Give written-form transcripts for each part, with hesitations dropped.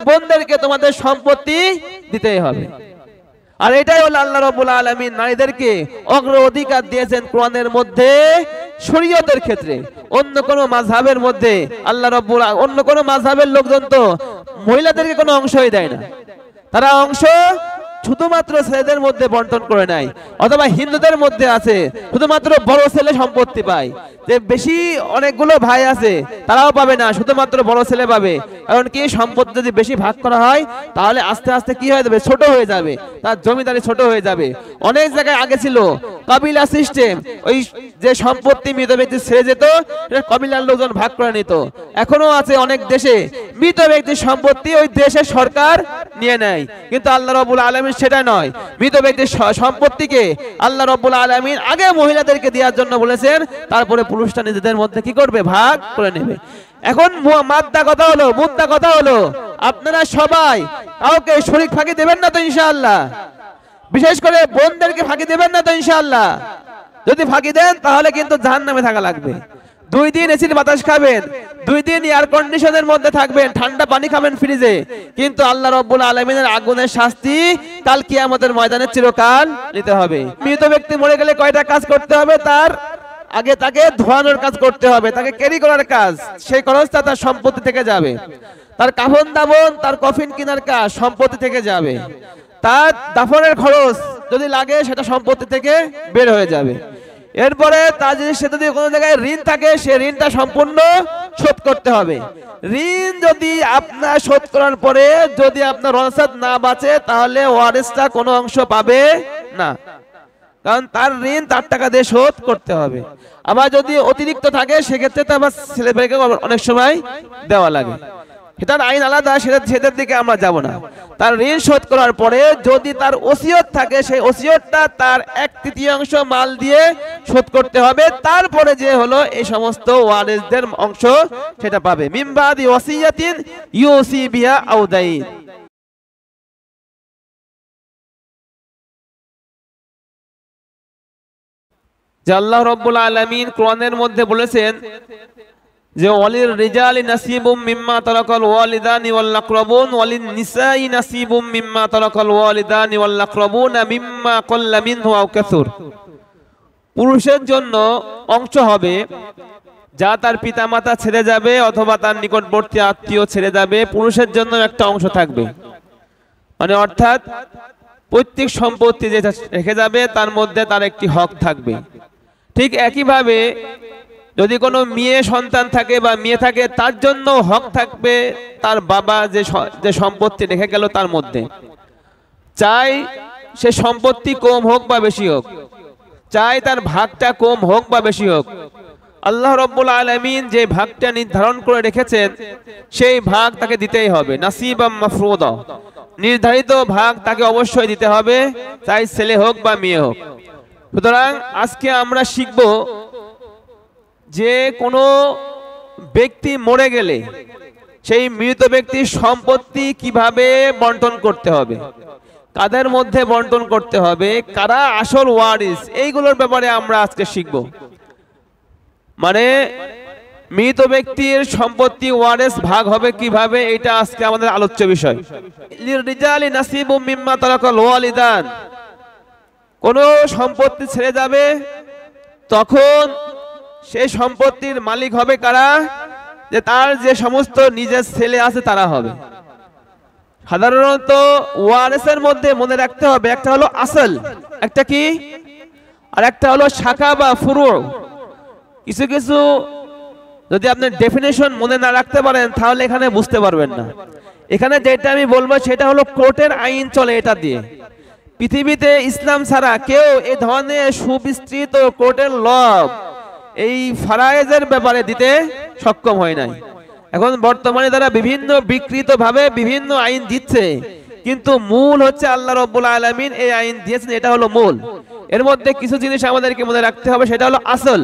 বোনদেরকে তোমাদের সম্পত্তি দিতেই হবে। আর এটাই হলো আল্লাহ রাব্বুল আলামিন নারীদেরকে অগ্রাধিকার দিয়েছেন কোরআনের মধ্যে শরীয়তের ক্ষেত্রে। অন্য কোন মাযহাবের মধ্যে আল্লাহ রাব্বুল অন্য কোন মাযহাবের লোকজন তো মহিলাদেরকে কোনো অংশই দেয় না, তারা অংশ শুধুমাত্র ছেলেদের মধ্যে বন্টন করে নাই, অথবা হিন্দুদের মধ্যে আছে শুধুমাত্র বড় ছেলে সম্পত্তি পায়, যে বেশি অনেকগুলো ভাই আছে তারাও পাবে না, শুধুমাত্র বড় ছেলে পাবে। কারণ কি সম্পত্তি যদি বেশি ভাগ করা হয় তাহলে আস্তে আস্তে কি হয়ে যাবে, ছোট হয়ে যাবে, তার জমিদারি ছোট হয়ে যাবে। অনেক জায়গায় আগে ছিল কবিলা সিস্টেম, ওই যে সম্পত্তি মৃত ব্যক্তি ছেড়ে যেত কবিলার লোকজন ভাগ করে নিত। এখনো আছে অনেক দেশে মৃত ব্যক্তির সম্পত্তি ওই দেশের সরকার নিয়ে নেয়, কিন্তু আল্লাহ রাব্বুল আলামিন সেটা নয়। মৃত ব্যক্তির সম্পত্তিকে আল্লাহ রাব্বুল আলামিন আগে মহিলাদেরকে দেওয়ার জন্য বলেছেন, তারপরে পুরুষরা নিজেদের মধ্যে কি করবে, ভাগ করে নেবে। এখন মুদ্রা কথা হলো আপনারা সবাই কাউকে শরীক ফাঁকি দেবেন না তো ইনশাআল্লাহ, বিশেষ করে বোনদেরকে ফাঁকি দেবেন না তো ইনশাআল্লাহ। যদি ফাঁকি দেন তাহলে কিন্তু জাহান্নামে থাকা লাগবে। 2 দিন এসির বাতাস খাবেন, 2 দিন এয়ার কন্ডিশনের মধ্যে থাকবেন, ঠান্ডা পানি খাবেন ফ্রিজে, কিন্তু আল্লাহ রাব্বুল আলামিনের আগুনের শাস্তি কাল কিয়ামতের ময়দানে চিরকাল নিতে হবে। মৃত ব্যক্তি মরে গেলে কয়টা কাজ করতে হবে, তার আগে তাকে ধোয়ানোর কাজ করতে হবে, তাকে ক্যারি করার কাজ, সেই খরচটা তার সম্পত্তি থেকে যাবে। তার কাফন দাফন, তার কফিন কেনার কাজ সম্পত্তি থেকে যাবে। তার দাফনের খরচ যদি লাগে সেটা সম্পত্তি থেকে বের হয়ে যাবে। এরপরে তার যদি কোনো জায়গায় ঋণ থাকে সে ঋণটা সম্পূর্ণ শোধ করতে হবে। ঋণ যদি আপনার শোধ করার পরে যদি আপনার ওয়ারাসাত না বাঁচে তাহলে ওয়ারিসটা কোনো অংশ পাবে না, কারণ তার ঋণ তার টাকা দিয়ে শোধ করতে হবে। আবার যদি অতিরিক্ত থাকে সেক্ষেত্রে তো আবার ছেলেমেয়েকে অনেক সময় দেওয়া লাগে, এটার আইন আলাদা, সেটার দিকে আমরা যাব না। তার ঋণ শোধ করার পরে যদি তার ওসিয়ত থাকে সেই ওসিয়তটা তার 1/3 মাল দিয়ে শোধ করতে হবে, তারপরে যে হলো এই সমস্ত ওয়ারিসদের অংশ সেটা পাবে। মিন বাদি ওয়াসিয়াতিন ইউসি বিহা আও দাইন। যে আল্লাহ রাব্বুল আলামিন কোরআনের মধ্যে বলেছেন যে ওয়ালির রিজালি নাসিবুম মিম্মা তারাকাল ওয়ালিদানি ওয়াল আকরাবুন ওয়ালিন নিসাই নাসিবুম মিম্মা তারাকাল ওয়ালিদানি ওয়াল আকরাবুন মিম্মা ক্বাল্লা মিনহু আও কাসুর। পুরুষের জন্য অংশ হবে যা তার পিতামাতা ছেড়ে যাবে অথবা তার নিকটবর্তী আত্মীয় ছেড়ে যাবে, পুরুষের জন্য একটা অংশ থাকবে, মানে অর্থাৎ প্রত্যেক সম্পত্তি যেটা রেখে যাবে তার মধ্যে তার একটি হক থাকবে। ঠিক একইভাবে যদি কোনো মেয়ে সন্তান থাকে বা মেয়ে থাকে তার জন্য হক থাকবে তার বাবা যে সম্পত্তি রেখে গেল তার মধ্যে, চাই সে সম্পত্তি কম হোক বা বেশি হোক, চাই তার ভাগটা কম হোক বা বেশি হোক, আল্লাহ রাব্বুল আলামিন যে ভাগটা নির্ধারণ করে রেখেছেন সেই ভাগ তাকে দিতেই হবে। নাসিবাম মাফরুদা, নির্ধারিত ভাগ তাকে অবশ্যই দিতে হবে, চাই ছেলে হোক বা মেয়ে হোক। সুতরাং আজকে আমরা শিখব যে কোনো ব্যক্তি মরে গেলে সেই মৃত ব্যক্তির সম্পত্তি কিভাবে বন্টন করতে হবে, কাদের মধ্যে বন্টন করতে হবে, কারা আসল ওয়ারিস, এইগুলোর ব্যাপারে আমরা আজকে শিখব। মানে মৃত ব্যক্তির সম্পত্তি ওয়ারিস ভাগ হবে কিভাবে, এটা আজকে আমাদের আলোচ্য বিষয়। লিররিজালি নাসিবুম মিম্মা তারাকাল ওয়ালিদান, কোন সম্পত্তি ছেড়ে যাবে তখন সেই সম্পত্তির মালিক হবে কারা, যে তার যে সমস্ত নিজের ছেলে আছে তারা হবে। সাধারণত ওয়ারিসের মধ্যে মনে রাখতে হবে একটা হলো আসল, একটা কি, আর একটা হলো শাখা বা ফুরু। কিছু কিছু যদি আপনি ডেফিনেশন মনে না রাখতে পারেন তাহলে এখানে বুঝতে পারবেন না। এখানে যেটা আমি বলবো সেটা হলো কোর্টের আইন চলে এটা দিয়ে। পৃথিবীতে ইসলাম ছাড়া কেউ এই ধরনের সুবিস্তৃত কোর্টের ল এই ফারায়েজের ব্যাপারে দিতে সক্ষম হয় নাই। এখন বর্তমানে তারা বিভিন্ন বিকৃত ভাবে বিভিন্ন আইন দিচ্ছে, কিন্তু মূল হচ্ছে আল্লাহ রাব্বুল আলামিন এই আইন দিয়েছেন, এটা হলো মূল। এর মধ্যে কিছু জিনিস আমাদেরকে মনে রাখতে হবে, সেটা হলো আসল।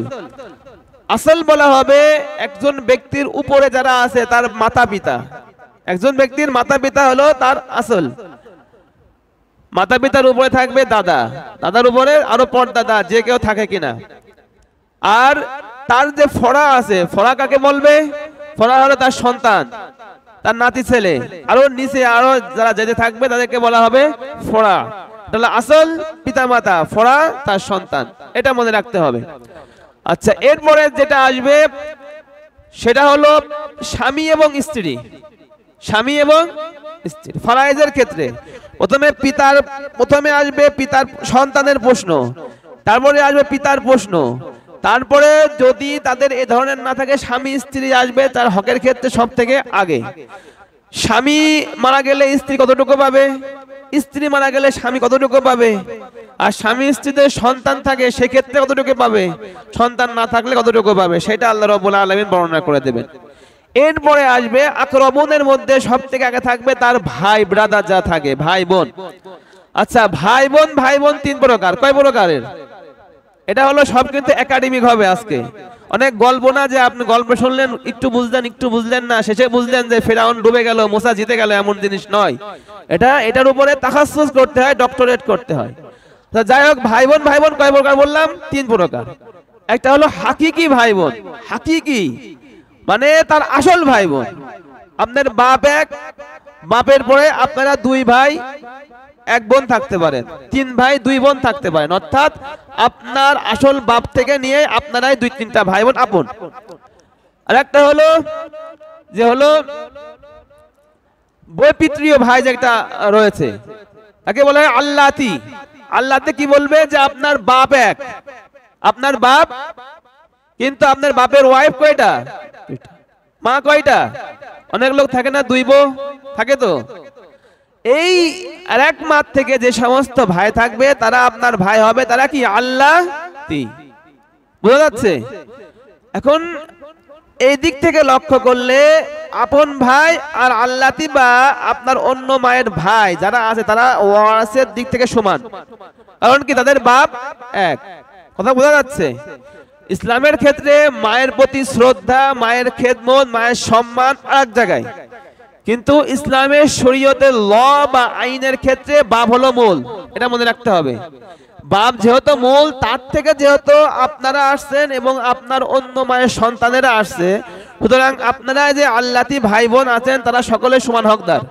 আসল বলা হবে একজন ব্যক্তির উপরে যারা আছে তার মাতা পিতা, একজন ব্যক্তির মাতা পিতা হলো তার আসল। মাতা পিতার উপরে থাকবে দাদা, দাদার উপরে আরো পরদাদা যে কেউ থাকে কিনা। আর তার যে ফড়া আছে, ফড়া কাকে বলবে, ফড়া হলো তার সন্তান, তার নাতি ছেলে, আরো নিচে আরো যারা যেতে থাকবে তাদেরকে বলা হবে ফোড়া। এটা হলো আসল পিতামাতা, ফোড়া তার সন্তান, এটা মনে রাখতে হবে। আচ্ছা, এরপরে যেটা আসবে সেটা হলো স্বামী এবং স্ত্রী। স্বামী এবং স্ত্রী ফারায়েজের ক্ষেত্রে প্রথমে আসবে পিতার সন্তানের প্রশ্ন, তারপরে আসবে পিতার প্রশ্ন, তারপরে যদি তাদের এ ধরনের না থাকে স্বামী স্ত্রী আসবে তার হকের ক্ষেত্রে সব থেকে আগে। স্বামী মারা গেলে স্ত্রী কতটুকু পাবে, স্ত্রী মারা গেলে স্বামী কতটুকু পাবে, আর স্বামী স্ত্রীতে সন্তান থাকে সেক্ষেত্রে কতটুকু পাবে, সন্তান না থাকলে কতটুকু পাবে, সেটা আল্লাহ রাব্বুল আলামিন বর্ণনা করে দেবেন। এরপরে আসবে আকরাবুনের মধ্যে সব থেকে আগে থাকবে তার ভাই ব্রাদার যা থাকে, ভাই বোন। আচ্ছা, ভাই বোন তিন প্রকার। কয় প্রকারের? এটা হলো সব কিন্তু একাডেমিক হবে আজকে। অনেক গল্প না যে আপনি গল্প শুনলেন, একটু বুঝলেন না, শেষে বুঝলেন যে ফেরাউন ডুবে গেল, মুসা জিতে গেল, এমন জিনিস নয়। এটার উপরে তাখাসসুস করতে হয়, ডক্টরেট করতে হয়। তো যাই হোক, ভাই বোন কয় প্রকার বললাম? তিন প্রকার। একটা হলো হাকিকি ভাই বোন, হাকিকি মানে তার আসল ভাই বোন। আপনার বাপ এক, বাপের পরে আপনারা দুই ভাই এক বোন থাকতে পারেন, তিন ভাই দুই বোন থাকতে পারেন, অর্থাৎ আপনার আসল বাপ থেকে নিয়ে আপনারাই দুই তিনটা ভাই বোন আপন। আর একটা হলো যে হলো বৈপিত্রীয় ভাই যেটা রয়েছে তাকে বলা হয় আল্লাতি। আল্লাতে কি বলবে যে আপনার বাপ এক, আপনার বাপ, কিন্তু আপনার বাপের ওয়াইফ কয়টা, মা কয়টা? অনেক লোক থাকে না, দুই বউ থাকে। তো এই আর এক মাত থেকে যে সমস্ত ভাই থাকবে তারা আপনার ভাই হবে, তারা কি আল্লাতি। বোঝা যাচ্ছে? এখন এই দিক থেকে লক্ষ্য করলে আপন ভাই আর আল্লাতি বা আপনার অন্য মায়ের ভাই যারা আছে তারা ওয়ারাসের দিক থেকে সমান, কারণ কি তাদের বাপ এক। কথা বোঝা যাচ্ছে? ইসলামের ক্ষেত্রে মায়ের প্রতি শ্রদ্ধা, মায়ের খেদমত, মায়ের সম্মান এক জায়গায়, কিন্তু ইসলামের শরীয়তের ল বা আইনের ক্ষেত্রে বাপ হলো মূল, এটা মনে রাখতে হবে। বাপ যেহেতু মূল, তার থেকে যেহেতু আপনারা আসছেন এবং আপনার অন্য মায়ের সন্তানেরা আসছে, সুতরাং আপনারা যে আল্লাতি ভাই বোন আছেন তারা সকলে সমান হকদার।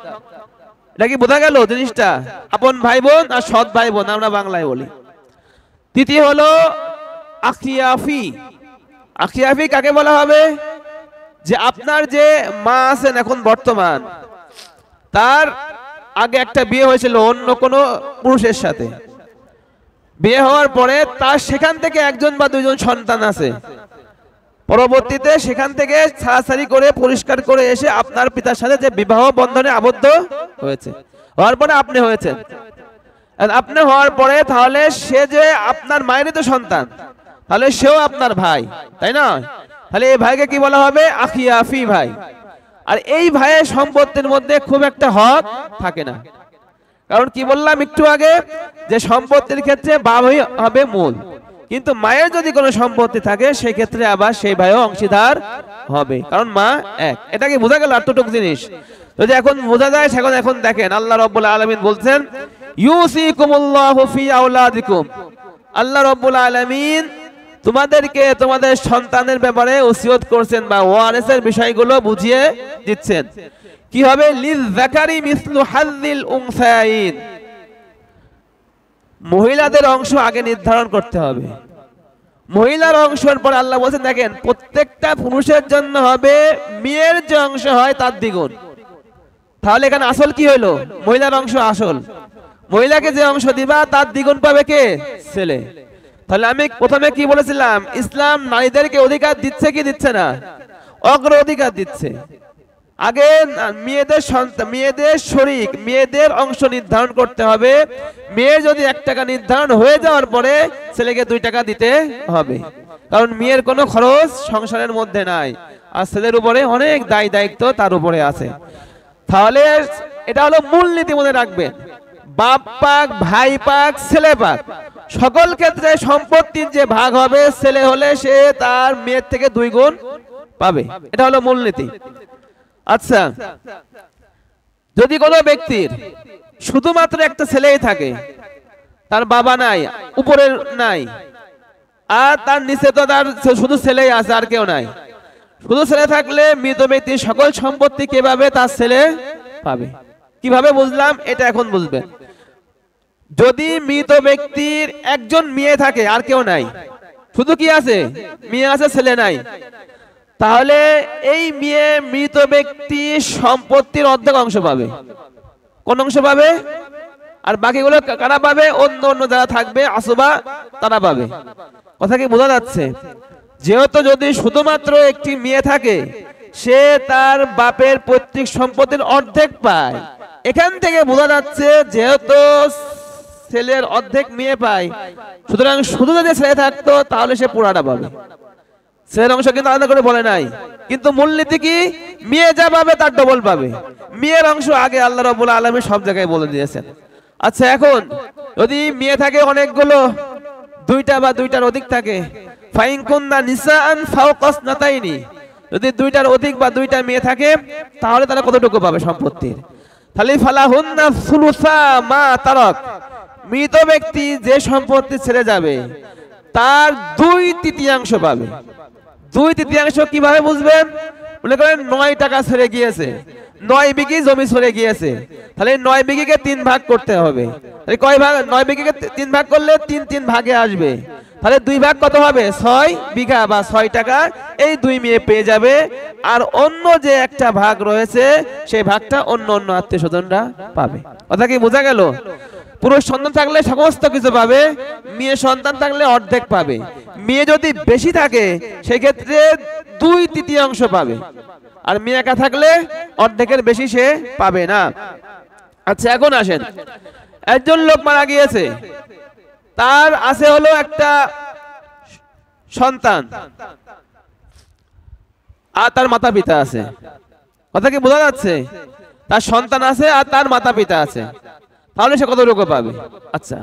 এটা কি বোঝা গেল জিনিসটা? আপন ভাই বোন আর সৎ ভাই বোন আমরা বাংলায় বলি। তৃতীয় হলো আখিয়াফি। আখিয়াফি কাকে বলা হবে? যে আপনার যে মা আছেন এখন বর্তমান, তার আগে একটা বিয়ে হয়েছিল অন্য কোনো পুরুষের সাথে, বিয়ে হওয়ার পরে তার সেখান থেকে একজন বা দুইজন সন্তান আছে, পরবর্তীতে সেখান থেকে ছাড়াছাড়ি করে পরিষ্কার করে এসে আপনার পিতার সাথে যে বিবাহ বন্ধনে আবদ্ধ হয়েছে, হওয়ার পরে আপনি হয়েছেন। আপনি হওয়ার পরে তাহলে সে যে আপনার মায়েরই তো সন্তান, তাহলে সেও আপনার ভাই, তাই না? তাহলে এই ভাইকে কি বলা হবে? আখিয়াফি ভাই। আর এই ভাইয়ের সম্পত্তির মধ্যে খুব একটা হক থাকে না, কারণ কি বললাম একটু আগে যে সম্পত্তির ক্ষেত্রে বাবাই হবে মূল, কিন্তু মায়ের যদি কোনো সম্পত্তি থাকে সেই ক্ষেত্রে আবার সেই ভাইও অংশীদার হবে, কারণ মা এক। এটা কি বোঝা গেল? এতটুকু জিনিস যদি এখন বোঝা যায়, এখন দেখেন আল্লাহ রাব্বুল আলামিন বলছেন ইউসিকুমুল্লাহু ফি আওলাদিকুম। আল্লাহ রাব্বুল আলামিন তোমাদেরকে তোমাদের সন্তানের ব্যাপারে ওসিয়ত করছেন বা ওয়ারিসের বিষয়গুলো বুঝিয়ে দিচ্ছেন। কি হবে? লিযযাকারি মিসলু হাযযিল উনসায়াইন। মহিলাদের অংশ আগে নির্ধারণ করতে হবে। মহিলার অংশের পর আল্লাহ বলেছেন দেখেন প্রত্যেকটা পুরুষের জন্য হবে মেয়ের যে অংশ হয় তার দ্বিগুণ। তাহলে এখানে আসল কি হলো? মহিলার অংশ আসল। মহিলাকে যে অংশ দিবা তার দ্বিগুণ পাবে কে? ছেলে। তাহলে আমি প্রথমে কি বলেছিলাম? ইসলাম নারীদেরকে অধিকার দিচ্ছে কি দিচ্ছে না? অগ্র অধিকার দিচ্ছে। আগে মেয়েদের সন্তান, মেয়েদের শরীক, মেয়েদের অংশ নির্ধারণ করতে হবে। মেয়ে যদি 1 টাকা নির্ধারণ হয়ে যাওয়ার পরে ছেলেকে 2 টাকা দিতে হবে, কারণ মেয়ের কোনো খরচ সংসারের মধ্যে নাই, আর ছেলের উপরে অনেক দায়িত্ব তার উপরে আছে। তাহলে এটা হলো মূলনীতি, মনে রাখবেন। বাপ পাক, ভাই পাক, ছেলে পাক, সকল ক্ষেত্রে সম্পত্তির যে ভাগ হবে, ছেলে হলে সে তার মেয়ের থেকে 2 গুণ পাবে। এটা হলো মূলনীতি। আচ্ছা, যদি কোনো ব্যক্তির শুধুমাত্র একটা ছেলেই থাকে, তার বাবা নাই, উপরের নাই, আর তার নিচে তো তার শুধু ছেলেই আছে আর কেউ নাই, শুধু ছেলে থাকলে মৃত ব্যক্তির সকল সম্পত্তি কিভাবে তার ছেলে পাবে? কিভাবে বুঝলাম এটা এখন বুঝবেন। যদি মৃত ব্যক্তির একজন মেয়ে থাকে আর কেউ নাই, শুধু কি আছে? মেয়ে আছে, ছেলে নাই, তাহলে এই মেয়ে মৃত ব্যক্তি সম্পত্তির অর্ধেক অংশ পাবে। কোন অংশ পাবে? আর বাকিগুলো কারা পাবে? অন্য অন্য যারা থাকবে আসবা তারা পাবে। কথা কি বোঝা যাচ্ছে? যেহেতু যদি শুধুমাত্র একটি মেয়ে থাকে, সে তার বাপের পৈতৃক সম্পত্তির অর্ধেক পায়। এখান থেকে বোঝা যাচ্ছে যেহেতু ছেলের অর্ধেক মেয়ে পায়, সুতরাং শুধু যদি ছেলে থাকতো তাহলে সে পুরাটা পাবে। ছেলের অংশ কিন্তু আলাদা করে বলে নাই, কিন্তু মূলনীতি কি? মেয়ে যা পাবে তার ডবল পাবে। মেয়ের অংশ আগে আল্লাহ রাব্বুল আলামিন সব জায়গায় বলে দিয়েছেন। আচ্ছা, এখন যদি মেয়ে থাকে অনেকগুলো, দুইটা বা দুইটার অধিক থাকে, ফাইন কুননা নিসাআন ফাওকাস নাতাইনি, যদি দুইটার অধিক বা দুইটা মেয়ে থাকে তাহলে তারা কতটুকু পাবে সম্পত্তির? তাহলে ফালাহুন্না সুলুসা মা তারাক, মৃত ব্যক্তি যে সম্পত্তি ছেড়ে যাবে তার 2/3 পাবে। 2/3 কিভাবে বুঝবেন? মনে করেন 9 টাকা ছেড়ে গিয়েছে, 9 বিঘি জমি ছেড়ে গিয়েছে, তাহলে 9 বিঘিকে 3 ভাগ করতে হবে। তাহলে কয় ভাগ? 9 বিঘিকে 3 ভাগ করলে 3 ভাগে আসবে, তাহলে 2 ভাগ কত হবে? 6 বিঘা বা 6 টাকা এই 2 মেয়ে পেয়ে যাবে। আর অন্য যে একটা ভাগ রয়েছে সেই ভাগটা অন্য অন্য আত্মীয় স্বজনরা পাবে। কথা কি বোঝা গেল? পুরুষ সন্তান থাকলে সমস্ত কিছু পাবে, মেয়ে সন্তান থাকলে অর্ধেক পাবে। মেয়ে যদি বেশি থাকে সেক্ষেত্রে 2/3 পাবে, আর মেয়ে একা থাকলে অর্ধেকের বেশি সে পাবে না। আচ্ছা, এখন আসেন, একজন লোক মারা গিয়েছে, তার আছে হলো একটা সন্তান আর তার মাতা পিতা আছে। কথা কি বোঝা যাচ্ছে? তার সন্তান আছে আর তার মাতা পিতা আছে, তাহলে সে কতটুকু পাবে? আচ্ছা,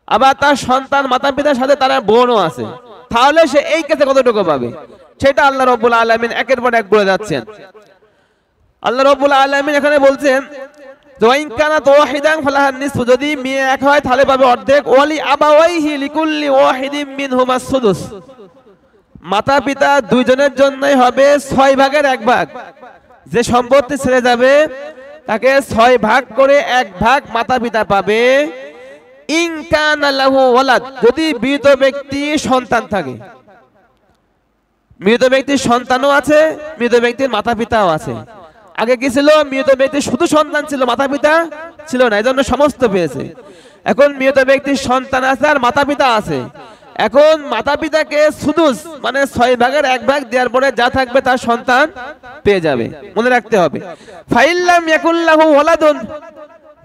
আবার তার সন্তান মাতা পিতার সাথে তার বোনও আছে, তাহলে সে এই ক্ষেত্রে কতটুকু পাবে? সেটা আল্লাহ রাব্বুল আলামিন একের পর এক বলে যাচ্ছেন। আল্লাহ রাব্বুল আলামিন এখানে বলছেন, ওয়াইন কানাত ওয়াহিদান ফালাহান নিসফু, যদি মেয়ে এক হয় তাহলে পাবে অর্ধেক। ওয়ালি আবাওয়াইহি লিকুল্লি ওয়াহিদিম মিনহুমাস সুদুস, মাতা পিতা দুইজনের জন্যই হবে 6 ভাগের 1 ভাগ। যে সম্পত্তি ছেড়ে যাবে তাকে 6 ভাগ করে 1 ভাগ মাতা পিতা পাবে। ইন কানা লাহু ওয়ালাদ, যদি মৃত ব্যক্তি সন্তান থাকে, মৃত ব্যক্তির সন্তানও আছে, মৃত ব্যক্তির মাতা পিতাও আছে। আগে কি ছিল? মৃত ব্যক্তির শুধু সন্তান ছিল, মাতা পিতা ছিল না, এজন্য সমস্ত পেয়েছে। এখন মৃত ব্যক্তির সন্তান আছে আর মাতা পিতা আছে। এখন মাতা পিতাকে সুদুস মানে 6 ভাগের 1 ভাগ দেওয়ার পরে যা থাকবে তার সন্তান পেয়ে যাবে। মনে রাখতে হবে, ফাইল্লাম ইয়াকুল্লাহু ওয়ালাদুন,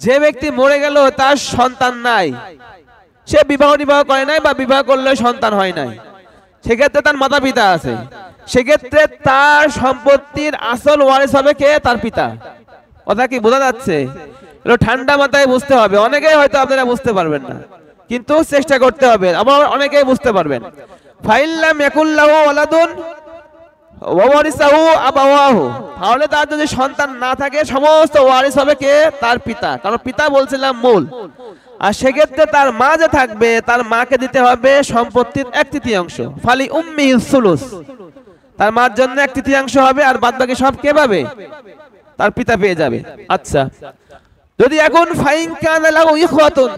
যে ব্যক্তি মরে গেল তার সন্তান নাই, সে বিবাহ করে নাই বা বিবাহ করলে সন্তান হয় নাই, সেক্ষেত্রে তার মাতা পিতা আছে, সেক্ষেত্রে তার সম্পত্তির আসল ওয়ারিস হবে কে? তার পিতা। কথা কি বোঝা যাচ্ছে? এটা ঠান্ডা মাথায় বুঝতে হবে। অনেকেই হয়তো আপনারা বুঝতে পারবেন না, কিন্তু চেষ্টা করতে হবে, আবার অনেকেই বুঝতে পারবেন। ফাইল্লাম ইয়াকুল্লাহু ওয়ালাদুন ওয়া ওয়ারিসাহু আবাওয়াহু, তাহলে তার যদি সন্তান না থাকে সমস্ত ওয়ারিস হবে কে? তার পিতা, কারণ পিতা বলছিলাম মূল। আর সেক্ষেত্রে তার মা যে থাকবে তার মাকে দিতে হবে সম্পত্তির 1/3। ফালি উম্মিহি সুলুস, তার মার জন্য 1/3 হবে, আর বাদ বাকি সব কে পাবে? তার পিতা পেয়ে যাবে। আচ্ছা, যদি এখন ফাইন কানা লাহু ইখওয়াতুন,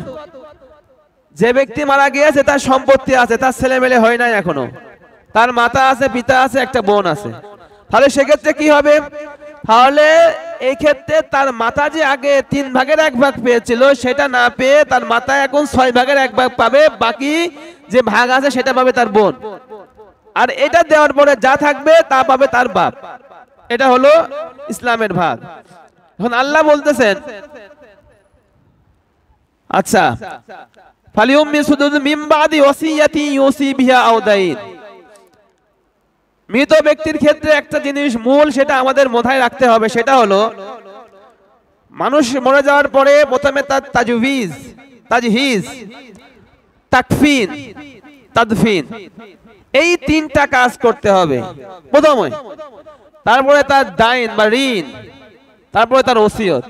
যে ব্যক্তি মারা গিয়েছে তার সম্পত্তি আছে, তার ছেলে মেয়ে হয় নাই এখনো, তার মাতা আছে, পিতা আছে, একটা বোন আছে, তাহলে সেক্ষেত্রে কি হবে? তাহলে এই ক্ষেত্রে তার মাতা যে আগে 3 ভাগের 1 ভাগ পেয়েছিল সেটা না পেয়ে তার মাতা এখন 6 ভাগের 1 ভাগ পাবে, বাকি যে ভাগ আছে সেটা পাবে তার বোন। আর এটা দেওয়ার পরে যা থাকবে তা পাবে তার বাপ। এটা হলো ইসলামের ভাগ। এখন আল্লাহ বলতেছেন, আচ্ছা, ফালিউম্মি সুদুদ মিন বাদি ওয়াসিয়াতি ইউসি বিহা আও দাইন, মৃত ব্যক্তির ক্ষেত্রে একটা জিনিস মূল, সেটা আমাদের মাথায় রাখতে হবে, সেটা হলো মানুষ মরে যাওয়ার পরে প্রথমে তার তাজহিজ, তাকফিন, তাদফিন, এই 3টা কাজ করতে হবে প্রথমে। তারপরে তার দাইন বা ঋণ, তারপরে তার ওসিয়ত।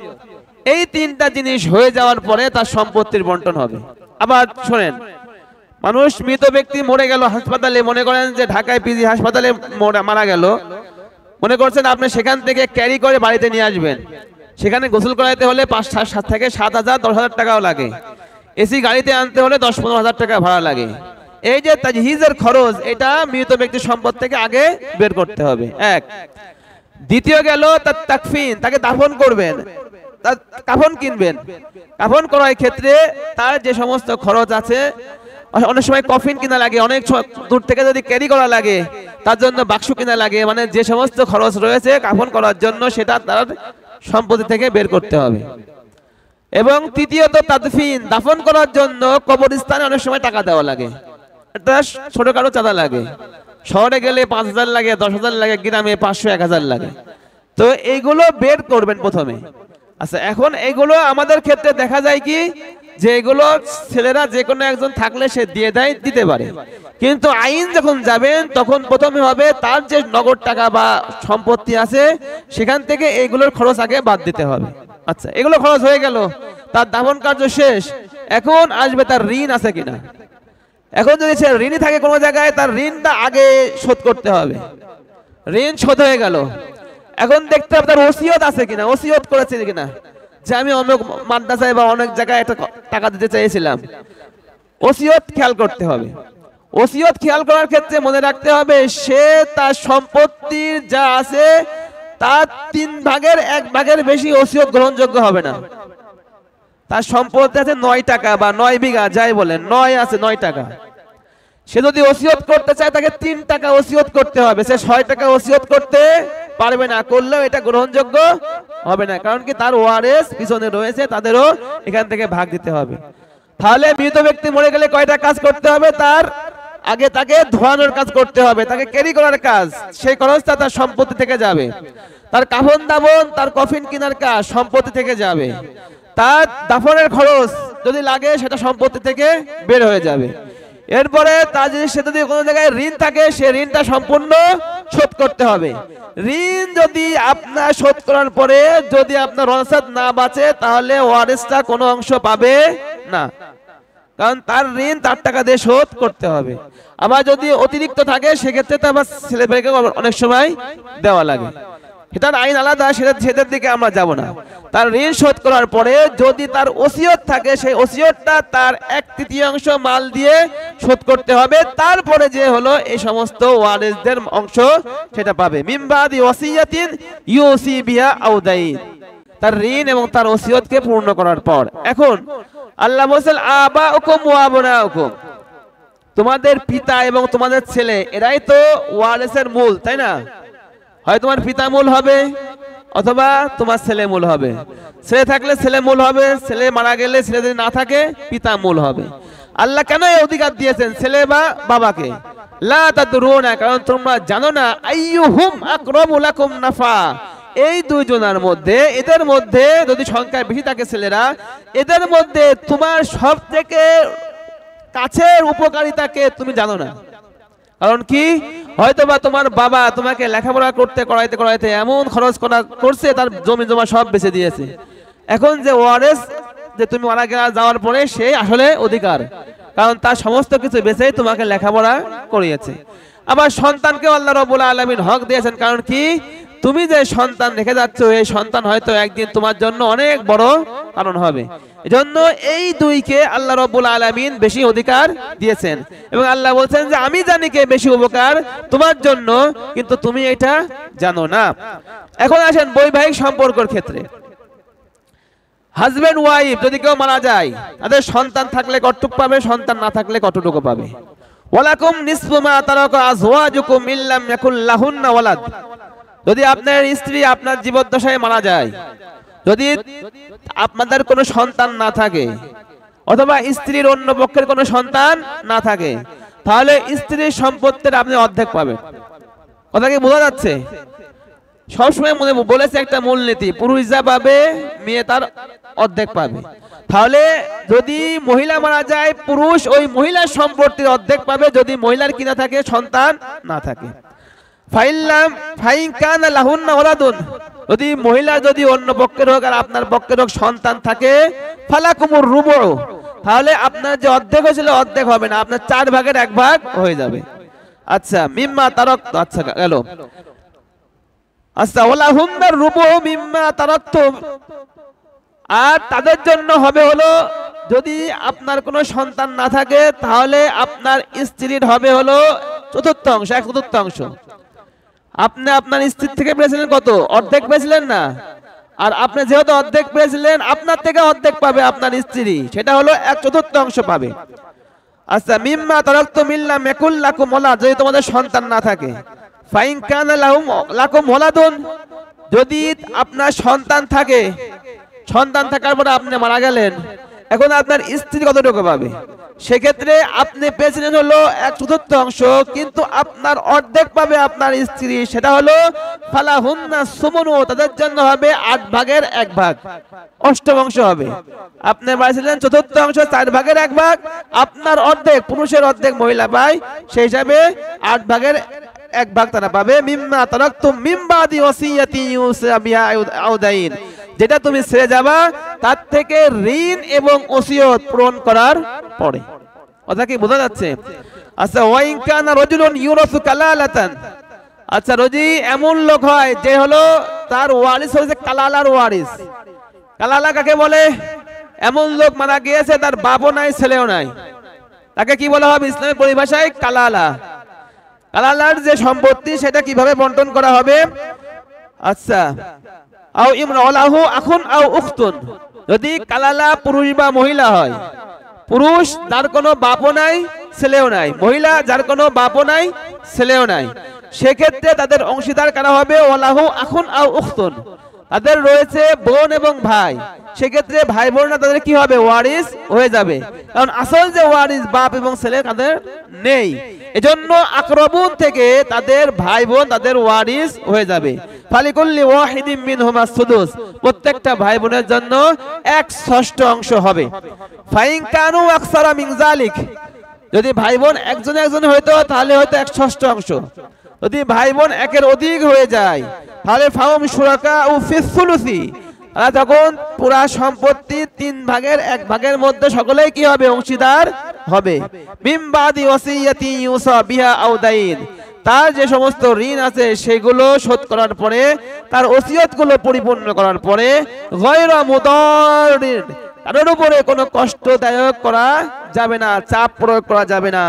এই 3টা জিনিস হয়ে যাওয়ার পরে তার সম্পত্তির বন্টন হবে। আবার শোনেন, মানুষ মৃত ব্যক্তি মরে গেল হাসপাতালে, মনে করেন যে ঢাকায় পিজি হাসপাতালে মারা গেল, মনে করছেন আপনি সেখান থেকে ক্যারি করে বাড়িতে নিয়ে আসবেন, সেখানে গোসল করাইতে হলে 5 থেকে 7,000 10,000 টাকাও লাগে, এসি গাড়িতে আনতে হলে 10-15,000 টাকা ভাড়া লাগে। এই যে তাজহিজের খরচ, এটা মৃত ব্যক্তির সম্পদ থেকে আগে বের করতে হবে, এক। দ্বিতীয় গেল তার তাকফিন, তাকে দাফন করবেন, তার কাফন কিনবেন। কাফন করার ক্ষেত্রে তার যে সমস্ত খরচ আছে, অনেক সময় কফিন কিনা লাগে, অনেক দূর থেকে যদি ক্যারি করা লাগে তার জন্য বাক্স কিনা লাগে, মানে যে সমস্ত খরচ রয়েছে কাফন করার জন্য সেটা তার সম্পত্তি থেকে বের করতে হবে। এবং তৃতীয়ত তাদফিন, দাফন করার জন্য কবরস্থানে অনেক সময় টাকা দেওয়া লাগে, একটা ছোটখাটো চাঁদা লাগে। শহরে গেলে 5,000 লাগে, 10,000 লাগে, গ্রামে 500-1,000 লাগে। তো এইগুলো বের করবেন প্রথমে। আচ্ছা, এখন এগুলো আমাদের ক্ষেত্রে দেখা যায় কি যে এগুলো ছেলেরা যে কোনো একজন থাকলে সে দিয়ে দেয়, দিতে পারে, কিন্তু আইন যখন যাবেন তখন প্রথমে হবে তার যে নগদ টাকা বা সম্পত্তি আছে সেখান থেকে এইগুলোর খরচ আগে বাদ দিতে হবে। আচ্ছা, এগুলো খরচ হয়ে গেল, তার দাফন কার্য শেষ, এখন আসবে তার ঋণ আছে কিনা। এখন যদি সে ঋণী থাকে কোনো জায়গায়, তার ঋণটা আগে শোধ করতে হবে। ঋণ শোধ হয়ে গেল, এখন দেখতে হবে তার ওসিয়ত আছে কিনা, ওসিয়ত করেছে কিনা, যে আমি অনেক মাদ্রাসায় বা অনেক জায়গায় একটা টাকা দিতে চাইছিলাম, ওসিয়ত খেয়াল করতে হবে। ওসিয়ত খেয়াল করার ক্ষেত্রে মনে রাখতে হবে সে তার সম্পত্তির যা আছে তার 3/1 বেশি ওসিয়ত গ্রহণযোগ্য হবে না। তার সম্পত্তি আছে 9 টাকা বা 9 বিঘা, যাই বলেন 9 আছে 9 টাকা, সে যদি ওসিয়ত করতে চায় তাকে 3 টাকা ওসিয়ত করতে হবে, সে 6 টাকা ওসিয়ত করতে পারবে না, করলেও এটা গ্রহণযোগ্য হবে না, কারণ কি তার ওয়ারেস পিছনে রয়েছে, তাদেরও এখান থেকে ভাগ দিতে হবে। তাহলে মৃত ব্যক্তি মরে গেলে কয়টা কাজ করতে হবে, তার আগে তাকে ধোয়ানোর কাজ করতে হবে, তাকে ক্যারি করার কাজ, সেই খরচটা তার সম্পত্তি থেকে যাবে। তার কাফন দাফন, তার কফিন কেনার কাজ সম্পত্তি থেকে যাবে। তার দাফনের খরচ যদি লাগে সেটা সম্পত্তি থেকে বের হয়ে যাবে। এরপরে তার যদি সে যদি কোনো জায়গায় ঋণ থাকে, সে ঋণটা সম্পূর্ণ শোধ করতে হবে। ঋণ যদি আপনার শোধ করার পরে যদি আপনার রসাদ না বাঁচে, তাহলে ওয়ারিসটা কোনো অংশ পাবে না, কারণ তার ঋণ তার টাকা দিয়ে শোধ করতে হবে। আবার যদি অতিরিক্ত থাকে সেক্ষেত্রে তো আবার ছেলেমেয়েকে অনেক সময় দেওয়া লাগে, এটার আইন আলাদা, সেটার দিকে আমরা যাব না। তার ঋণ শোধ করার পরে যদি তার ওসিয়ত থাকে, সেই ওসিয়তটা তার 1/3 মাল দিয়ে শোধ করতে হবে, তারপরে যে হলো এই সমস্ত ওয়ারিসদের অংশ সেটা পাবে। মিমবাদি ওয়াসিয়াতিন ইউসি বিহা আও দাইন, তার ঋণ এবং তার ওসিয়তকে পূর্ণ করার পর। এখন আল্লাহ বলেন আবাউকুম ওয়া আবনাউকুম, তোমাদের পিতা এবং তোমাদের ছেলে এরাই তো ওয়ারিসের মূল, তাই না? হয় তোমার পিতা মূল হবে অথবা তোমার ছেলে মূল হবে। ছেলে থাকলে ছেলে মূল হবে, ছেলে মারা গেলে ছেলে যদি না থাকে পিতা মূল হবে। আল্লাহ কেন এই অধিকার দিয়েছেন ছেলে বা বাবাকে? লা তাদরুনা, কারণ তোমরা জানো না আইয়ুহুম আকরাবু লাকুম নাফা, এই দুইজনের মধ্যে, এদের মধ্যে যদি সংখ্যা বেশি থাকে ছেলেরা, এদের মধ্যে তোমার সব থেকে কাছের উপকারিতাকে তুমি জানো না। কারণ কি, হয়তোবা তোমার বাবা তোমাকে লেখাপড়া করাইতে করাইতে এমন খরচ করছে, তার জমি জমা সব বেচে দিয়েছে। এখন যে ওয়ারিস, যে তুমি মারা যাওয়ার পরে সেই আসলে অধিকার, কারণ তার সমস্ত কিছু বেচেই তোমাকে লেখাপড়া করিয়েছে। আবার সন্তানকেও আল্লাহ রাব্বুল আলামিন হক দিয়েছেন, কারণ কি তুমি যে সন্তান রেখে যাচ্ছ, এই সন্তান হয়তো একদিন তোমার জন্য অনেক বড় কারণ হবে। এজন্য এই দুইকে আল্লাহ রাব্বুল আলামিন বেশি অধিকার দিয়েছেন, এবং আল্লাহ বলছেন যে আমি জানি কে বেশি উপকার তোমার জন্য, কিন্তু তুমি এটা জানো না। এখন আসেন বৈবাহিক সম্পর্কের ক্ষেত্রে, হাজবেন্ড ওয়াইফ যদি কেউ মারা যায়, তাদের সন্তান থাকলে কতটুক পাবে, সন্তান না থাকলে কতটুকু পাবে? ওয়ালাকুম নিসফু মা তারাকা আজওয়াজুকুম ইল্লাম ইয়াকুল লাহুন্না ওয়ালাদ, যদি আপনার স্ত্রী আপনার জীবদ্দশায় মারা যায়, যদি আপনাদের কোনো সন্তান না থাকে অথবা স্ত্রীর অন্য পক্ষের কোনো সন্তান না থাকে, তাহলে স্ত্রীর সম্পত্তির আপনি অর্ধেক পাবেন। কথা কি বোঝা যাচ্ছে? সবসময় মনে বলেছে একটা মূলনীতি, পুরুষ যা পাবে মেয়ে তার অর্ধেক পাবে। তাহলে যদি মহিলা মারা যায়, পুরুষ ওই মহিলার সম্পত্তির অর্ধেক পাবে যদি মহিলার কিনা থাকে, সন্তান না থাকে। যদি মহিলা যদি অন্য পক্ষের হোক আর আপনার পক্ষের হোক সন্তান থাকে, ফালাকুমুর রুবু, তাহলে আপনার যে অর্ধেক হয়েছিল অর্ধেক হবে না, আপনার 4/1 হয়ে যাবে। আচ্ছা, মিম্মা তারক, আচ্ছা গেল। আচ্ছা, ওয়ালাহুন্নার রুবু মিম্মা তারাকতুম, আর তাদের জন্য হবে হলো যদি আপনার কোনো সন্তান না থাকে তাহলে আপনার স্ত্রীর হবে হলো চতুর্থাংশ, 1/4। আপনি আপনার স্ত্রীর থেকে পেয়েছিলেন কত? অর্ধেক পেয়েছিলেন না? আর আপনি যেহেতু অর্ধেক পেয়েছিলেন, আপনার থেকে অর্ধেক পাবে আপনার স্ত্রী, সেটা হলো 1/4 পাবে। আচ্ছা, মিম্মা তারাকতুম ইল্লাম ইয়াকুল লাকুম ওয়ালাদ, যদি তোমাদের সন্তান না থাকে। ফাইন কানা লাকুম ওয়ালাদুন, যদি আপনার সন্তান থাকে, সন্তান থাকার পরে আপনি মারা গেলেন, এখন আপনার স্ত্রী কতটুকু পাবে? সেক্ষেত্রে আপনি পেয়েছিলেন হলো 1/4, কিন্তু আপনার অর্ধেক পাবে আপনার স্ত্রী, সেটা হলো ফালাহুন্না সুমনু, তাদের জন্য হবে 8/1, অষ্টমাংশ হবে। আপনি পাইছিলেন 1/4, 4/1, আপনার অর্ধেক, পুরুষের অর্ধেক মহিলা পায়, সেই হিসাবে 8/1 তারা পাবে। মিম্মা তারাকতুম মিন বাদি ওয়াসিয়াতি ইউসা বিহা আও দাইন, যেটা তুমি ছেড়ে যাবা তার থেকে ঋণ এবং ওসিয়ত পূরণ করার পরে। কথা কি বোঝা যাচ্ছে? আচ্ছা, ওয়াইন কানা রাজুলুন ইউরাসু কালালাতান, আচ্ছা যদি এমন লোক হয় যে হলো তার ওয়ারিস হয়েছে কালালার ওয়ারিস। কালালা কাকে বলে? এমন লোক মারা গিয়েছে তার বাপও নাই ছেলেও নাই, তাকে কি বলা হবে ইসলামের পরিভাষায়? কালালা। কালালার যে সম্পত্তি সেটা কিভাবে বন্টন করা হবে? আচ্ছা, আও ইমরালাহু আখুন আও উখতুন, যদি কালালা পুরুষ বা মহিলা হয়, পুরুষ যার কোনো বাপও নাই ছেলেও নাই, মহিলা যার কোনো বাপও নাই ছেলেও নাই, সেক্ষেত্রে তাদের অংশীদার কারা হবে? ওয়ালাহু আখুন আও উখতুন, তাদের রয়েছে বোন এবং ভাই, সেক্ষেত্রে ভাই বোনরা তাদের কি হবে? ওয়ারিস হয়ে যাবে, কারণ আসল যে ওয়ারিস বাপ এবং ছেলে তাদের নেই। এজন্য আকরাবুন থেকে তাদের ভাই বোন তাদের ওয়ারিস হয়ে যাবে। ফালিকুল্লি ওয়াহিদিন মিনহুমা সুদুস, প্রত্যেকটা ভাই বোনের জন্য 1/6 হবে। ফাইন কানু আকসারা মিন যালিক, যদি ভাই বোন একজন একজন হইতো তাহলে হয়তো 1/6, যদি ভাই বোন একের অধিক হয়ে যায় তাহলে ফাহুম শুরাকা ও ফিস সুলুসি, তারা তখন পুরা সম্পত্তি 3/1 মধ্যে সকলেই কি হবে? অংশীদার হবে। মিন বাদি ওয়াসিয়াতি ইউসা বিহা আও দাইন, তার যে সমস্ত ঋণ আছে সেগুলো শোধ করার পরে, তার ওসিয়তগুলো পরিপূর্ণ করার পরে, গায়রা মুদাররিন, তার উপরে কোনো কষ্টদায়ক করা যাবে না, চাপ প্রয়োগ করা যাবে না।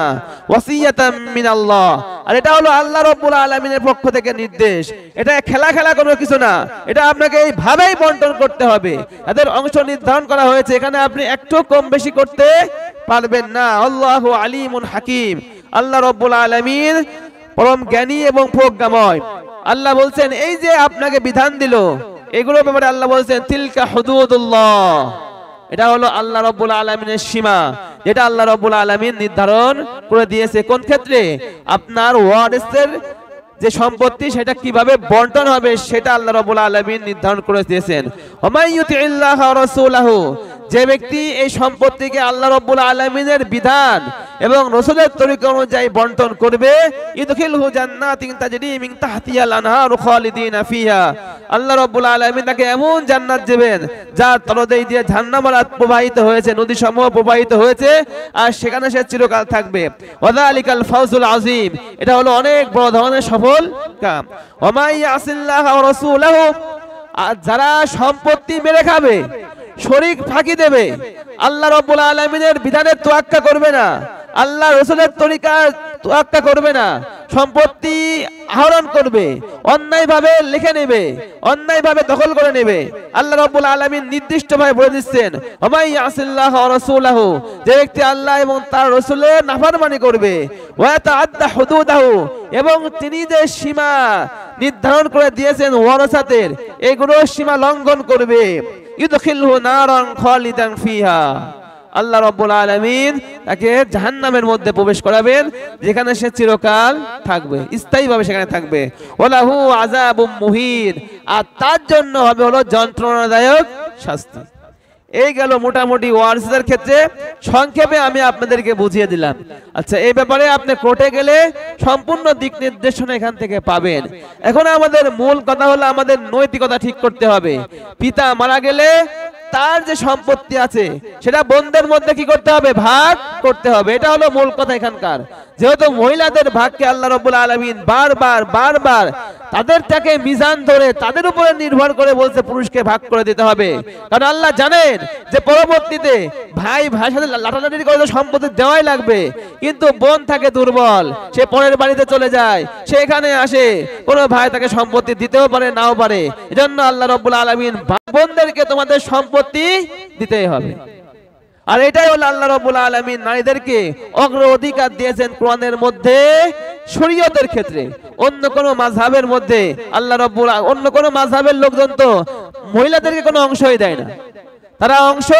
ওয়াসিয়াতাম মিনাল্লাহ, আর এটা হলো আল্লাহ রাব্বুল আলামিনের পক্ষ থেকে নির্দেশ, এটা খেলা কোনো কিছু না, এটা আপনাকে এইভাবেই বন্টন করতে হবে। তাদের অংশ নির্ধারণ করা হয়েছে, এখানে আপনি একটু কম বেশি করতে পারবেন না। আল্লাহু আলিমুন হাকিম, আল্লাহ রাব্বুল আলামিন পরম জ্ঞানী এবং প্রজ্ঞাময়। আল্লাহ বলছেন এই যে আপনাকে বিধান দিল, এগুলোর ব্যাপারে আল্লাহ বলছেন তিলকা হুদুদুল্লাহ, এটা হলো আল্লাহ রাব্বুল আলামিনের সীমা, যেটা আল্লাহ রাব্বুল আলামিন নির্ধারণ করে দিয়েছে। কোন ক্ষেত্রে? আপনার ওয়ারিসের যে সম্পত্তি সেটা কিভাবে বন্টন হবে সেটা আল্লাহ রাব্বুল আলামিন নির্ধারণ করে দিয়েছেন। ওমাইয়ুতিল্লাহ ওয়া রাসূলাহু, যে ব্যক্তি এই সম্পত্তিকে আল্লাহ রাব্বুল আলামিনের বিধান এবং রাসূলের তরিকা অনুযায়ী বন্টন করবে, ইদখিলহু জান্নাতিন তাজরি মিন তাহতিহাল আনহার খালিদিনা ফিহা, আল্লাহ রাব্বুল আলামিন তাকে এমন জান্নাত দেবেন যার তলদেই দিয়ে ঝর্ণামালা প্রবাহিত হয়েছে, নদীসমূহ প্রবাহিত হয়েছে, আর সেখানে সে চিরকাল থাকবে। ওয়াযালিকাল ফাওজুল আযীম, এটা হলো অনেক বড় ধরনের সফল কাম। ওয়া ইয়াসিল্লাহ ওয়া রাসূলাহু, আর যারা সম্পত্তি মেরে খাবে, শরীক ফাঁকি দেবে, আল্লাহ রাব্বুল আলামিনের বিধানের তোয়াক্কা করবে না, আল্লাহ রাসূলের তরিকার তোয়াক্কা করবে না, সম্পত্তি আহরণ করবে, অন্যায়ভাবে লিখে নেবে, অন্যায়ভাবে দখল করে নেবে, আল্লাহ রাব্বুল আলামিন নির্দিষ্টভাবে বলে দিচ্ছেন ওমাই ইয়াসিল্লাহ ওয়া রাসূলাহু, যে ব্যক্তি আল্লাহ এবং তার রাসূলের নাফরমানি করবে, ওয়া তাআদ্দা হুদুদাহু, এবং তিনি যে সীমা নির্ধারণ করে দিয়েছেন ওয়ারাসাতের, এগুলো সীমা লঙ্ঘন করবে, ইদখিলহু নারান খালিদান ফিহা, আল্লাহ রাব্বুল আলামিন তাকে জাহান্নামের মধ্যে প্রবেশ করাবেন, যেখানে সে চিরকাল থাকবে, স্থায়ীভাবে সেখানে থাকবে। ওয়ালাহু আযাবুম মুহিন, আর তার জন্য হবে হলো যন্ত্রণাদায়ক শাস্তি। এই গেল মোটামুটি ওয়ারিসের ক্ষেত্রে, সংক্ষেপে আমি আপনাদেরকে বুঝিয়ে দিলাম। আচ্ছা, এই ব্যাপারে আপনি কোর্টে গেলে সম্পূর্ণ দিক নির্দেশনা এখান থেকে পাবেন। এখন আমাদের মূল কথা হলো আমাদের নৈতিকতা ঠিক করতে হবে। পিতা মারা গেলে তার যে সম্পত্তি আছে সেটা বোনদের মধ্যে কি করতে হবে? ভাগ করতে হবে, এটা হলো মূল কথা এখানকার। যেহেতু মহিলাদের ভাগকে আল্লাহ রাব্বুল আলামিন বারবার তাদেরটাকে মিজান ধরে তাদের উপরে নির্ভর করে বলছে পুরুষকে ভাগ করে দিতে হবে। কারণ আল্লাহ জানেন যে পরবর্তীতে ভাই ভাইয়ের সাথে লাটালাটি করে তো সম্পত্তি দেওয়াই লাগবে, কিন্তু বোন থাকে দুর্বল, সে পরের বাড়িতে চলে যায়, সে এখানে আসে, কোনো ভাই তাকে সম্পত্তি দিতেও পারে নাও পারে। এজন্য আল্লাহ রাব্বুল আলামিন বোনদেরকে তোমাদের সম্পত্তি দিতেই হবে। আর এটাই হলো আল্লাহ রাব্বুল আলামিন নারীদেরকে অগ্রাধিকার দিয়েছেন কোরআনের মধ্যে শরীয়তের ক্ষেত্রে। অন্য কোন মাযহাবের মধ্যে আল্লাহ রাব্বুল অন্য কোন মাযহাবের লোকজন তো মহিলাদেরকে কোনো অংশই দেয় না, তারা অংশ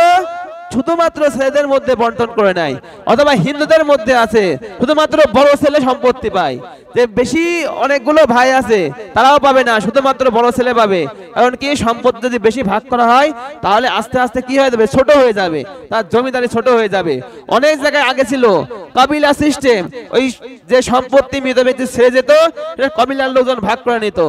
শুধুমাত্র ছেলেদের মধ্যে বন্টন করে নেয়, অথবা হিন্দুদের মধ্যে আছে শুধুমাত্র বড় ছেলে সম্পত্তি পায়, যে বেশি অনেকগুলো ভাই আছে তারাও পাবে না, শুধুমাত্র বড় ছেলে পাবে। কারণ কি, সম্পত্তি যদি বেশি ভাগ করা হয় তাহলে আস্তে আস্তে কি হয়ে যাবে, ছোট হয়ে যাবে, তার জমিদারি ছোট হয়ে যাবে। অনেক জায়গায় আগে ছিল কবিলা সিস্টেম, ওই যে সম্পত্তি মৃত ব্যক্তি ছেড়ে যেত কবিলার লোকজন ভাগ করে নিত।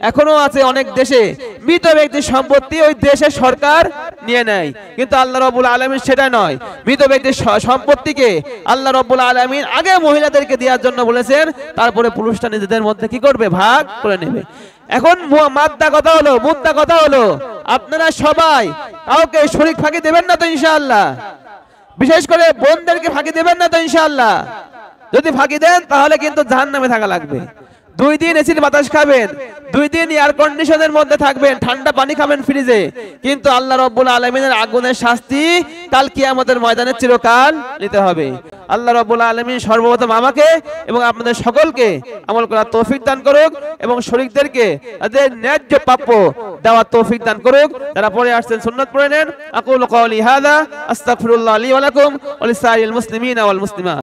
এখনো আছে অনেক দেশে মৃত ব্যক্তির সম্পত্তি ওই দেশের সরকার নিয়ে নেয়, কিন্তু আল্লাহ রাব্বুল আলামিন সেটা নয়। মৃত ব্যক্তির সম্পত্তিকে আল্লাহ রাব্বুল আলামিন আগে মহিলাদেরকে দেওয়ার জন্য বলেছেন, তারপরে পুরুষরা নিজেদের মধ্যে কি করবে, ভাগ করে নেবে। এখন মুদ্দা কথা হলো আপনারা সবাই কাউকে শরীক ফাঁকি দেবেন না তো ইনশাআল্লাহ? বিশেষ করে বোনদেরকে ফাঁকি দেবেন না তো ইনশাআল্লাহ? যদি ফাঁকি দেন তাহলে কিন্তু জাহান্নামে থাকা লাগবে। 2 দিন এসির বাতাস খাবেন, 2 দিন এয়ার কন্ডিশনের মধ্যে থাকবেন, ঠান্ডা পানি খাবেন ফ্রিজে, কিন্তু আল্লাহ রাব্বুল আলামিনের আগুনের শাস্তি কাল কিয়ামতের ময়দানে চিরকাল নিতে হবে। আল্লাহ রাব্বুল আলামিন সর্বপ্রথম আমাকে এবং আপনাদের সকলকে আমল করার তৌফিক দান করুক, এবং শরীকদেরকে তাদের ন্যায্য প্রাপ্য দেওয়ার তৌফিক দান করুক। যারা পড়ে আসছেন সুন্নাত পড়ে নেন। আকুলু কওলি হাযা আস্তাগফিরুল্লাহ লি ওয়া লাকুম ওয়া লিসাইরিল মুসলিমিনা ওয়াল মুসলিমাত।